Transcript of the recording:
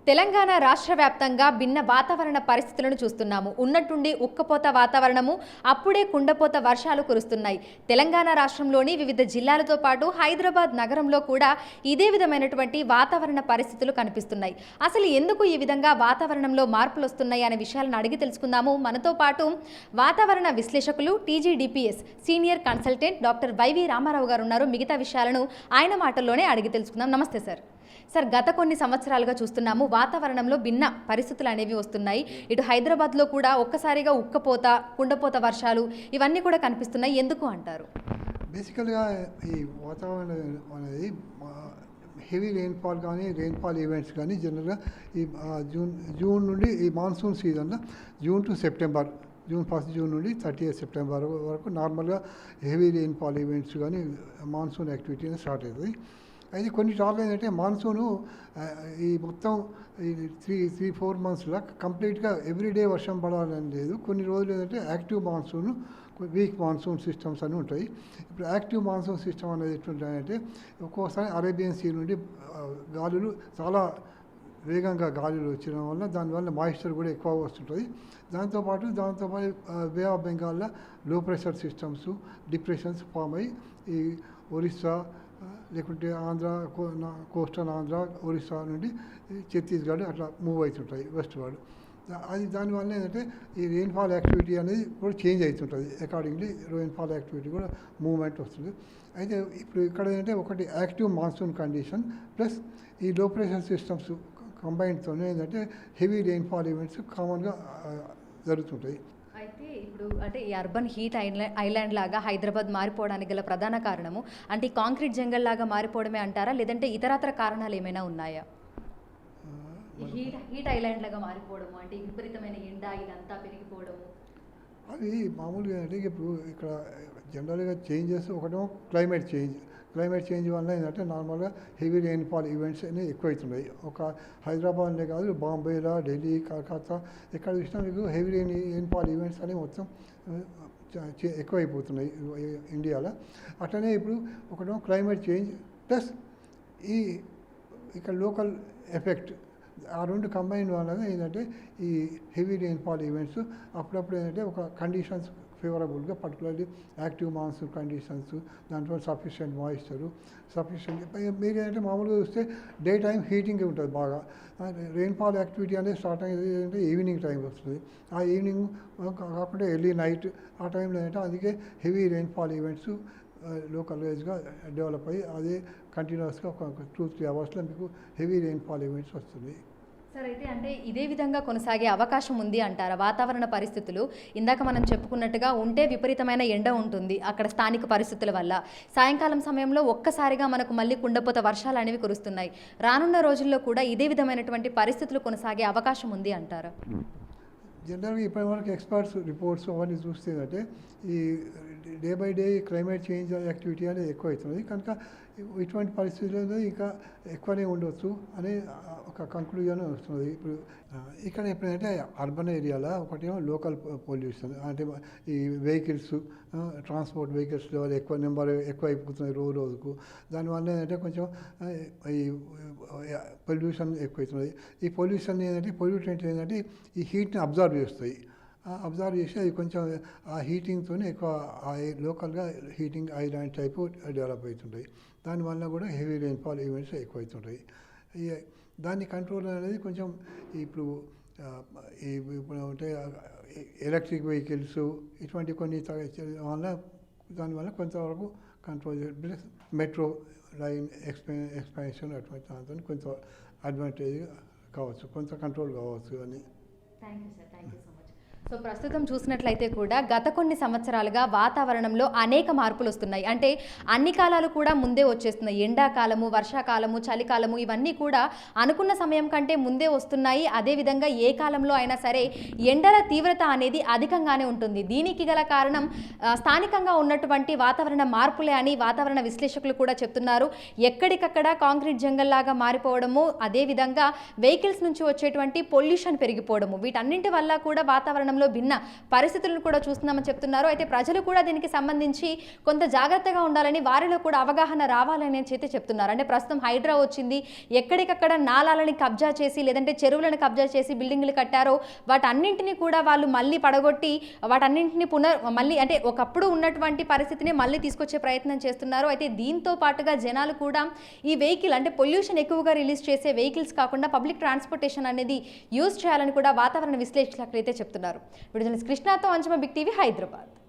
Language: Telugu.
తెలంగాణ రాష్ట్ర వ్యాప్తంగా భిన్న వాతావరణ పరిస్థితులను చూస్తున్నాము. ఉన్నట్టుండి ఉక్కపోత వాతావరణము, అప్పుడే కుండపోత వర్షాలు కురుస్తున్నాయి. తెలంగాణ రాష్ట్రంలోని వివిధ జిల్లాలతో పాటు హైదరాబాద్ నగరంలో కూడా ఇదే విధమైనటువంటి వాతావరణ పరిస్థితులు కనిపిస్తున్నాయి. అసలు ఎందుకు ఈ విధంగా వాతావరణంలో మార్పులు వస్తున్నాయి అనే విషయాలను అడిగి తెలుసుకుందాము. మనతో పాటు వాతావరణ విశ్లేషకులు TGDPS senior consultant doctor YV Rama Rao గారు ఉన్నారు. మిగతా విషయాలను ఆయన మాటల్లోనే అడిగి తెలుసుకుందాం. నమస్తే సార్. సార్, గత కొన్ని సంవత్సరాలుగా చూస్తున్నాము వాతావరణంలో భిన్న పరిస్థితులు అనేవి వస్తున్నాయి. ఇటు హైదరాబాద్లో కూడా ఒక్కసారిగా ఉక్కపోత, కుండపోత వర్షాలు ఇవన్నీ కూడా కనిపిస్తున్నాయి. ఎందుకు అంటారు? బేసికల్గా ఈ వాతావరణం అనేది హెవీ రెయిన్ఫాల్ కానీ రెయిన్ఫాల్ ఈవెంట్స్ కానీ జనరల్గా ఈ జూన్ నుండి ఈ మాన్సూన్ సీజన్లో June to September, June 1 June నుండి 30 సెప్టెంబర్ వరకు నార్మల్గా హెవీ రెయిన్ఫాల్ ఈవెంట్స్ కానీ మాన్సూన్ యాక్టివిటీ అనేది స్టార్ట్ అవుతుంది. అయితే కొన్నిసార్లు ఏంటంటే మాన్సూను ఈ మొత్తం ఈ 3-4 మంత్స్లో కంప్లీట్గా ఎవ్రీడే వర్షం పడాలని లేదు. కొన్ని రోజులు ఏంటంటే active monsoon, week monsoon systems అని ఉంటాయి. ఇప్పుడు యాక్టివ్ మాన్సూన్ సిస్టమ్ అనేది ఎట్లుంటాయంటే ఒక్కోసారి అరేబియన్ సీ నుండి గాలులు చాలా వేగంగా గాలులు వచ్చడం వల్ల దానివల్ల మాయిశ్చర్ కూడా ఎక్కువ వస్తుంటుంది. దాంతోపాటు బే ఆఫ్ బెంగాల్లో లో ప్రెషర్ సిస్టమ్స్, డిప్రెషన్స్ ఫామ్ అయ్యి ఈ ఒరిస్సా లేకుంటే ఆంధ్ర, కోస్టల్ ఆంధ్ర, ఒరిస్సా నుండి ఛత్తీస్గఢ్ అట్లా మూవ్ అవుతుంటాయి వెస్ట్ వర్డ్. అది దానివల్ల ఏంటంటే ఈ రెయిన్ఫాల్ యాక్టివిటీ అనేది కూడా చేంజ్ అవుతుంటుంది. అకార్డింగ్లీ రెయిన్ఫాల్ యాక్టివిటీ కూడా మూవ్మెంట్ వస్తుంది. అయితే ఇప్పుడు ఇక్కడ ఏంటంటే ఒకటి యాక్టివ్ మాన్సూన్ కండిషన్ ప్లస్ ఈ లో ప్రెషర్ సిస్టమ్స్ కంబైన్డ్తోనే ఏంటంటే హెవీ రెయిన్ఫాల్ ఈవెంట్స్ కామన్గా జరుగుతుంటాయి. అయితే ఇప్పుడు అంటే ఈ అర్బన్ హీట్ ఐలాండ్ లాగా హైదరాబాద్ మారిపోవడానికి గల ప్రధాన కారణము అంటే ఈ కాంక్రీట్ జంగల్ లాగా మారిపోవడమే అంటారా, లేదంటే ఇతరత్ర కారణాలు ఏమైనా ఉన్నాయా? హీట్ ఐలాండ్ లాగా మారిపోవడము అంటే విపరీతమైన ఎండ ఇదంతా పెరిగిపోవడము అది మామూలుగా అంటే ఇప్పుడు ఇక్కడ జనరల్గా చేంజెస్ ఒకటేమో క్లైమేట్ చేంజ్ వల్ల ఏంటంటే నార్మల్గా హెవీ రెయిన్ఫాల్ ఈవెంట్స్ అనేవి ఎక్కువవుతున్నాయి. ఒక హైదరాబాద్నే కాదు, బాంబేలో, ఢిల్లీ, కలకత్తా ఎక్కడ చూసినా మీకు హెవీ రెయిన్ఫాల్ ఈవెంట్స్ అనేవి మొత్తం ఎక్కువైపోతున్నాయి ఇండియాలో. అట్లనే ఇప్పుడు ఒకటేమో క్లైమేట్ చేంజ్ ప్లస్ ఇక్కడ లోకల్ ఎఫెక్ట్, ఆ రెండు కంబైన్ వల్ల ఏంటంటే ఈ హెవీ రెయిన్ఫాల్ ఈవెంట్స్ అప్పుడప్పుడు ఏంటంటే ఒక కండిషన్స్ ఫేవరబుల్గా పర్టికులర్లీ యాక్టివ్ మాన్సూన్ కండిషన్స్, దాంట్లో సఫిషియెంట్ మాయిశ్చరు, మీరు ఏంటంటే మామూలుగా చూస్తే డే టైం హీటింగ్ ఉంటుంది బాగా. రెయిన్ఫాల్ యాక్టివిటీ అనేది స్టార్ట్ అయ్యేది ఏంటంటే ఈవినింగ్ టైం వస్తుంది. ఆ ఈవినింగ్ కాకుండా ఎర్లీ నైట్ ఆ టైంలో ఏంటంటే అందుకే హెవీ రెయిన్ఫాల్ ఈవెంట్స్ లోకల్ వైజ్గా డెవలప్ అయ్యి అదే కంటిన్యూస్గా ఒక 2-3 అవర్స్లో మీకు హెవీ రెయిన్ఫాల్ ఈవెంట్స్ వస్తుంది. సార్, అయితే అంటే ఇదే విధంగా కొనసాగే అవకాశం ఉంది అంటారా? వాతావరణ పరిస్థితులు ఇందాక మనం చెప్పుకున్నట్టుగా ఉంటే విపరీతమైన ఎండ ఉంటుంది అక్కడ స్థానిక పరిస్థితుల వల్ల. సాయంకాలం సమయంలో ఒక్కసారిగా మనకు మళ్ళీ కుండపోత వర్షాలు అనేవి కురుస్తున్నాయి. రానున్న రోజుల్లో కూడా ఇదే విధమైనటువంటి పరిస్థితులు కొనసాగే అవకాశం ఉంది అంటారా? జనరల్గా ఇప్పటివరకు ఎక్స్పర్ట్స్ రిపోర్ట్స్ అవన్నీ చూస్తే అంటే ఈ day by day climate change activity అనేది ఎక్కువ అవుతుంది కనుక ఇటువంటి పరిస్థితుల్లో ఇంకా ఎక్కువనే ఉండవచ్చు అనే ఒక కంక్లూజన్ వస్తుంది. ఇప్పుడు ఇక్కడ ఎప్పుడంటే అర్బన్ ఏరియాలో ఒకటేమో లోకల్ పొల్యూషన్ అంటే ఈ vehicles, transport vehicles level number ఎక్కువ అయిపోతుంది రోజుకు. దానివల్ల ఏంటంటే కొంచెం ఈ పొల్యూషన్ ఎక్కువవుతుంది. ఈ పొల్యూషన్ ఏంటంటే పొల్యూటెంట్ ఏంటంటే ఈ హీట్ని అబ్జర్వ్ చేస్తాయి. అబ్జర్వ్ చేసి అది కొంచెం ఆ హీటింగ్తోనే ఎక్కువ లోకల్గా హీటింగ్ ఐలాండ్ టైపు డెవలప్ అవుతుంటాయి. దానివల్ల కూడా హెవీ రెయిన్ఫాల్ ఈవెంట్స్ ఎక్కువ అవుతుంటాయి. దాన్ని కంట్రోల్ అనేది కొంచెం ఇప్పుడు అంటే ఎలక్ట్రిక్ వెహికల్స్ ఇటువంటి కొన్ని వల్ల దానివల్ల కొంతవరకు control plus metro line expansion అటువంటి దాంతో కొంత అడ్వాంటేజ్ కావచ్చు, కొంత కంట్రోల్ కావచ్చు అని. Thank you sir, thank you so much. So ప్రస్తుతం చూసినట్లయితే కూడా గత కొన్ని సంవత్సరాలుగా వాతావరణంలో అనేక మార్పులు వస్తున్నాయి. అంటే అన్ని కాలాలు కూడా ముందే వచ్చేస్తున్నాయి. ఎండాకాలము, వర్షాకాలము, చలికాలము ఇవన్నీ కూడా అనుకున్న సమయం కంటే ముందే వస్తున్నాయి. అదేవిధంగా ఏ కాలంలో అయినా సరే ఎండల తీవ్రత అనేది అధికంగానే ఉంటుంది. దీనికి గల కారణం స్థానికంగా ఉన్నటువంటి వాతావరణ మార్పులే అని వాతావరణ విశ్లేషకులు కూడా చెప్తున్నారు. ఎక్కడికక్కడ కాంక్రీట్ జంగల్ లాగా మారిపోవడము, అదేవిధంగా వెహికల్స్ నుంచి వచ్చేటువంటి పొల్యూషన్ పెరిగిపోవడము, వీటన్నింటి వల్ల కూడా వాతావరణం వాతావరణంలో భిన్న పరిస్థితులను కూడా చూస్తున్నామని చెప్తున్నారు. అయితే ప్రజలు కూడా దీనికి సంబంధించి కొంత జాగ్రత్తగా ఉండాలని, వారిలో కూడా అవగాహన రావాలని అయితే చెప్తున్నారు. అంటే ప్రస్తుతం హైడ్రా వచ్చింది, ఎక్కడికక్కడ నాలాలని కబ్జా చేసి లేదంటే చెరువులను కబ్జా చేసి బిల్డింగ్లు కట్టారో వాటన్నింటినీ కూడా వాళ్ళు మళ్ళీ పడగొట్టి వాటన్నింటినీ మళ్ళీ అంటే ఒకప్పుడు ఉన్నటువంటి పరిస్థితిని మళ్ళీ తీసుకొచ్చే ప్రయత్నం చేస్తున్నారు. అయితే దీంతో పాటుగా జనాలు కూడా ఈ వెహికల్ అంటే పొల్యూషన్ ఎక్కువగా రిలీజ్ చేసే వెహికల్స్ కాకుండా పబ్లిక్ ట్రాన్స్పోర్టేషన్ అనేది యూజ్ చేయాలని కూడా వాతావరణ విశ్లేషకులు అయితే చెప్తున్నారు. వీడియో జర్నలిస్ట్ కృష్ణతో అంజమ, బిగ్ టీవీ, హైదరాబాద్.